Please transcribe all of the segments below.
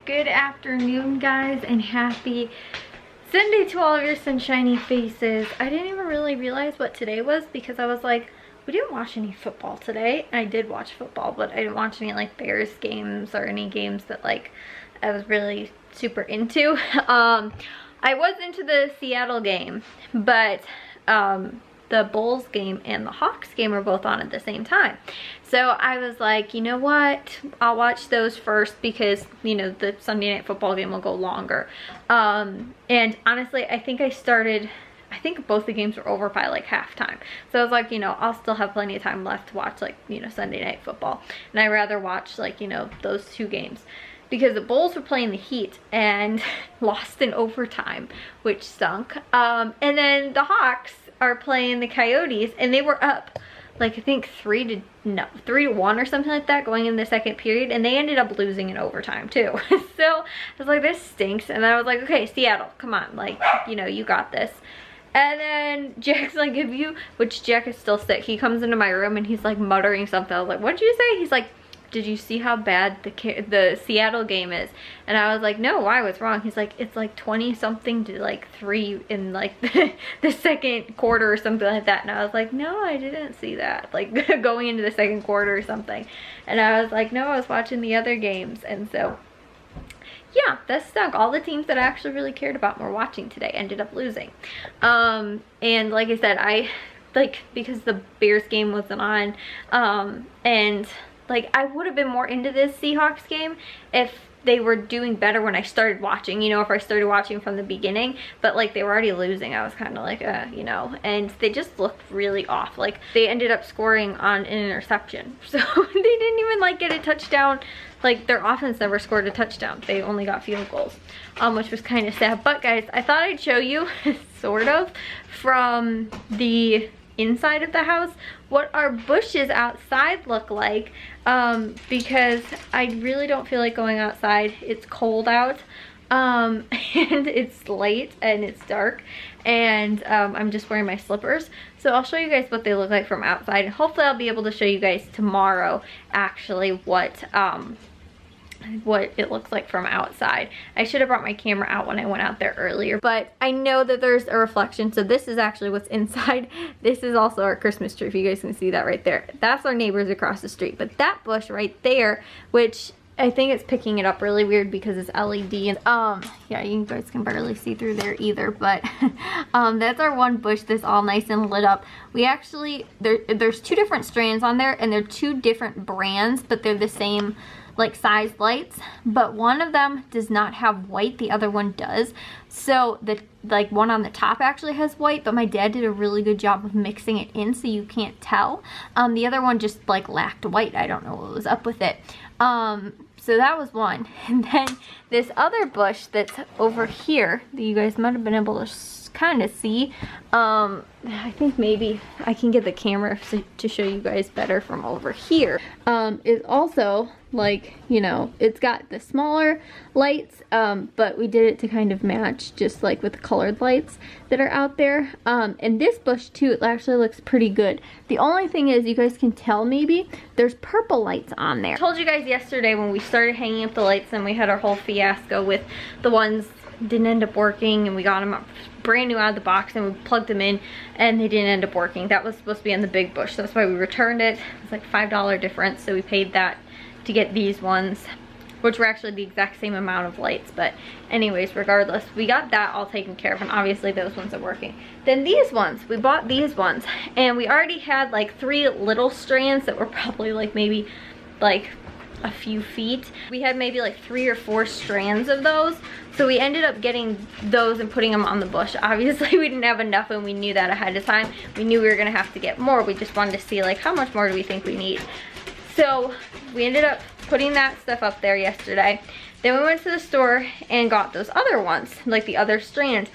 Good afternoon, guys, and happy Sunday to all of your sunshiny faces. I didn't even really realize what today was because I was like, we didn't watch any football today. I did watch football, but I didn't watch any like Bears games or any games that like I was really super into. I was into the Seattle game, but the Bulls game and the Hawks game are both on at the same time. So I was like, you know what? I'll watch those first because, you know, the Sunday night football game will go longer. And honestly, I think both the games were over by like halftime. So I was like, you know, I'll still have plenty of time left to watch like, you know, Sunday night football. And I'd rather watch like, you know, those two games. Because the Bulls were playing the Heat and lost in overtime, which stunk. And then the Hawks are playing the Coyotes, and they were up like I think 3-1 or something like that going in the second period, and they ended up losing in overtime too. So I was like, this stinks. And then I was like, okay, Seattle, come on, like, you know, you got this. And then Jack's like, which Jack is still sick, he comes into my room and he's like muttering something. I was like, what did you say? He's like, did you see how bad the Seattle game is? And I was like, no, why? What's wrong? He's like, it's like 20 something to like 3 in like the second quarter or something like that. And I was like, no, I didn't see that, like going into the second quarter or something. And I was like, no, I was watching the other games. And so yeah, that stunk. All the teams that I actually really cared about were watching today ended up losing. And like I said, because the Bears game wasn't on, and like, I would have been more into this Seahawks game if they were doing better when I started watching, you know, if I started watching from the beginning. But like, they were already losing. I was kind of like, you know, and they just looked really off. Like, they ended up scoring on an interception. So they didn't even like get a touchdown. Like, their offense never scored a touchdown. They only got field goals, which was kind of sad. But guys, I thought I'd show you sort of from the inside of the house what our bushes outside look like, because I really don't feel like going outside. It's cold out, and it's late and it's dark, and I'm just wearing my slippers. So I'll show you guys what they look like from outside, and hopefully I'll be able to show you guys tomorrow actually what it looks like from outside. I should have brought my camera out when I went out there earlier, but I know that there's a reflection. So this is actually what's inside. This is also our Christmas tree, if you guys can see that right there. That's our neighbors across the street. But that bush right there, which I think it's picking it up really weird because it's LED, and yeah, you guys can barely see through there either, but that's our one bush that's all nice and lit up. We actually, there's 2 different strands on there, and they're 2 different brands, but they're the same like size lights, but one of them does not have white, the other one does. So the like one on the top actually has white, but my dad did a really good job of mixing it in so you can't tell. The other one just like lacked white. I don't know what was up with it. So that was one. And then this other bush that's over here that you guys might have been able to kind of see, I think maybe I can get the camera to show you guys better from over here, is also like, you know, it's got the smaller lights, but we did it to kind of match just like with the colored lights that are out there. And this bush too, it actually looks pretty good. The only thing is, you guys can tell maybe, there's purple lights on there. I told you guys yesterday when we started hanging up the lights and we had our whole fiasco with the ones didn't end up working, and we got them up brand new out of the box and we plugged them in and they didn't end up working. That was supposed to be on the big bush, so that's why we returned it. It was like $5 difference, so we paid that to get these ones, which were actually the exact same amount of lights. But anyways, regardless, we got that all taken care of, and obviously those ones are working. Then these ones, we bought these ones, and we already had like 3 little strands that were probably like maybe like a few feet. We had maybe like 3 or 4 strands of those, so we ended up getting those and putting them on the bush. Obviously we didn't have enough, and we knew that ahead of time. We knew we were gonna have to get more. We just wanted to see like how much more do we think we need. So we ended up putting that stuff up there yesterday. Then we went to the store and got those other ones, like the other strands,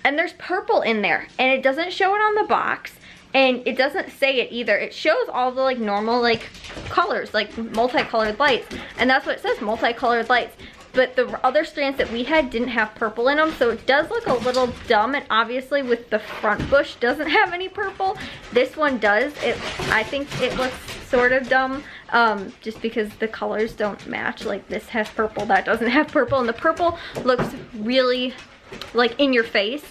and there's purple in there, and it doesn't show it on the box. And it doesn't say it either. It shows all the like normal like colors, like multicolored lights. And that's what it says, multicolored lights. But the other strands that we had didn't have purple in them, so it does look a little dumb. And obviously with the front bush doesn't have any purple, this one does. I think it looks sort of dumb. just because the colors don't match. Like this has purple, that doesn't have purple, and the purple looks really like in your face,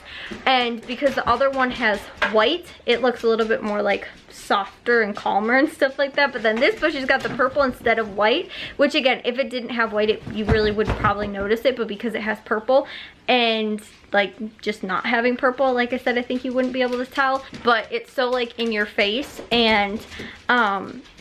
and because the other one has white, it looks a little bit more like softer and calmer and stuff like that. But then this bush has got the purple instead of white, which again, if it didn't have white, you really would probably notice it, but because it has purple and like just not having purple, like I said, I think you wouldn't be able to tell. But it's so like in your face, and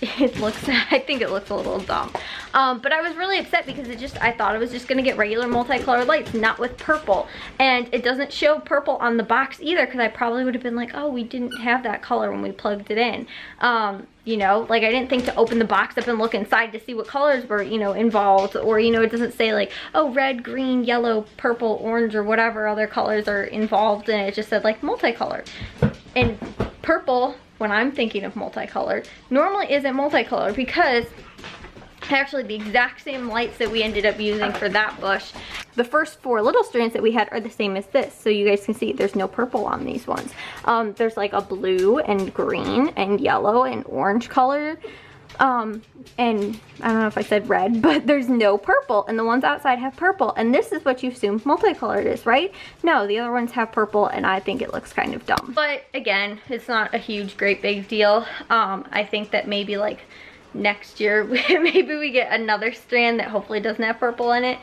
it looks, I think it looks a little dumb. But I was really upset because I thought it was just gonna get regular multicolored lights, not with purple. And it doesn't show purple on the box either, because I probably would have been like, oh, we didn't have that color when we plugged it in. You know, like I didn't think to open the box up and look inside to see what colors were, you know, involved, or, you know, it doesn't say like, oh, red, green, yellow, purple, orange, or whatever other colors are involved, and it just said like multicolored. And purple, when I'm thinking of multicolored, normally isn't multicolored, because actually the exact same lights that we ended up using for that bush, the first 4 little strands that we had are the same as this. So you guys can see there's no purple on these ones. There's like a blue and green and yellow and orange color. And I don't know if I said red, but there's no purple, and the ones outside have purple, and this is what you assume multicolored is, right? No, the other ones have purple, and I think it looks kind of dumb. But again, it's not a huge, great big deal. I think that maybe like next year maybe we get another strand that hopefully doesn't have purple in it,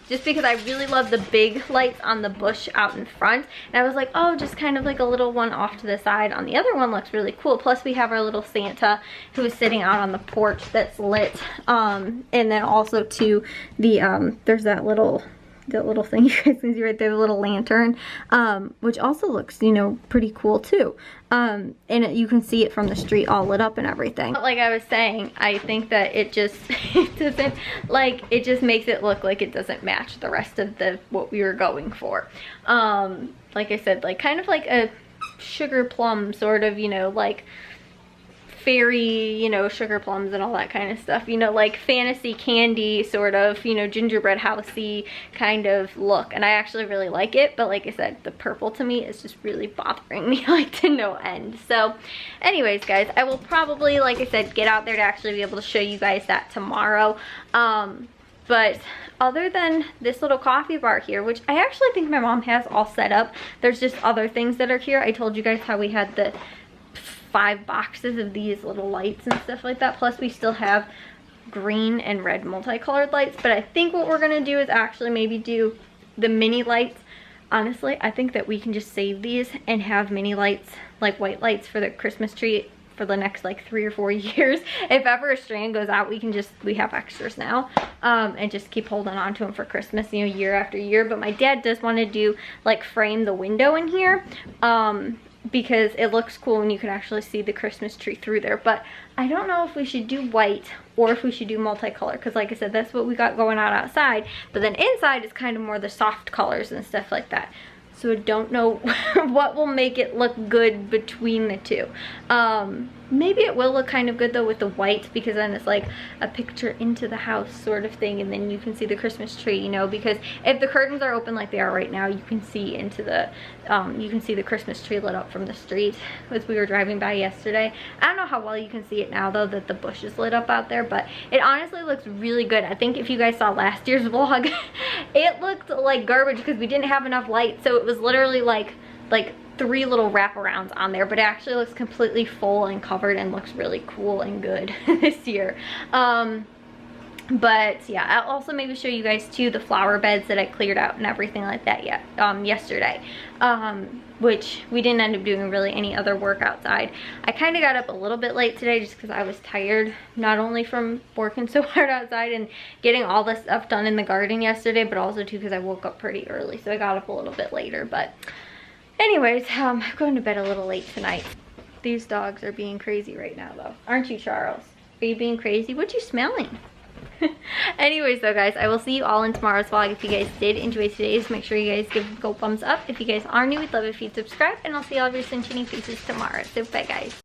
just because I really love the big lights on the bush out in front, and I was like, oh, just kind of like a little one off to the side on the other one looks really cool. Plus we have our little Santa who is sitting out on the porch that's lit, and then also to the there's that little thing you guys can see right there, the little lantern, which also looks, you know, pretty cool too. And you can see it from the street all lit up and everything. But like I was saying, I think that it just it doesn't, like, it just makes it look like it doesn't match the rest of what we were going for. Like I said, like kind of like a sugar plum sort of, you know, like fairy, you know, sugar plums and all that kind of stuff, you know, like fantasy candy sort of, you know, gingerbread housey kind of look. And I actually really like it, but like I said, the purple to me is just really bothering me like to no end. So anyways, guys, I will probably, like I said, get out there to actually be able to show you guys that tomorrow. But other than this little coffee bar here, which I actually think my mom has all set up, there's just other things that are here. I told you guys how we had the 5 boxes of these little lights and stuff like that, plus we still have green and red multicolored lights. But I think what we're gonna do is actually maybe do the mini lights. Honestly, I think that we can just save these and have mini lights, like white lights, for the Christmas tree for the next like 3 or 4 years. If ever a strand goes out, we have extras now, and just keep holding on to them for Christmas, you know, year after year. But my dad does want to do like frame the window in here, because it looks cool and you can actually see the Christmas tree through there. But I don't know if we should do white or if we should do multicolor, because like I said, that's what we got going on outside. But then inside is kind of more the soft colors and stuff like that. So I don't know what will make it look good between the two. Maybe it will look kind of good though with the white, because then it's like a picture into the house sort of thing, and then you can see the Christmas tree, you know, because if the curtains are open like they are right now, you can see into the you can see the Christmas tree lit up from the street as we were driving by yesterday. I don't know how well you can see it now though that the bush is lit up out there, but it honestly looks really good. I think if you guys saw last year's vlog, it looked like garbage because we didn't have enough light, so it was literally like 3 little wraparounds on there, but it actually looks completely full and covered and looks really cool and good this year. But yeah, I'll also maybe show you guys too the flower beds that I cleared out and everything like that yesterday, which we didn't end up doing really any other work outside. I kind of got up a little bit late today just because I was tired, not only from working so hard outside and getting all this stuff done in the garden yesterday, but also too because I woke up pretty early, so I got up a little bit later. But anyways, I'm going to bed a little late tonight. These dogs are being crazy right now though, aren't you, Charles? Are you being crazy? What you smelling? Anyways though, guys, I will see you all in tomorrow's vlog. If you guys did enjoy today's, make sure you guys go thumbs up. If you guys are new, we'd love it if you'd subscribe, and I'll see all of your sunshiny faces tomorrow. So bye, guys.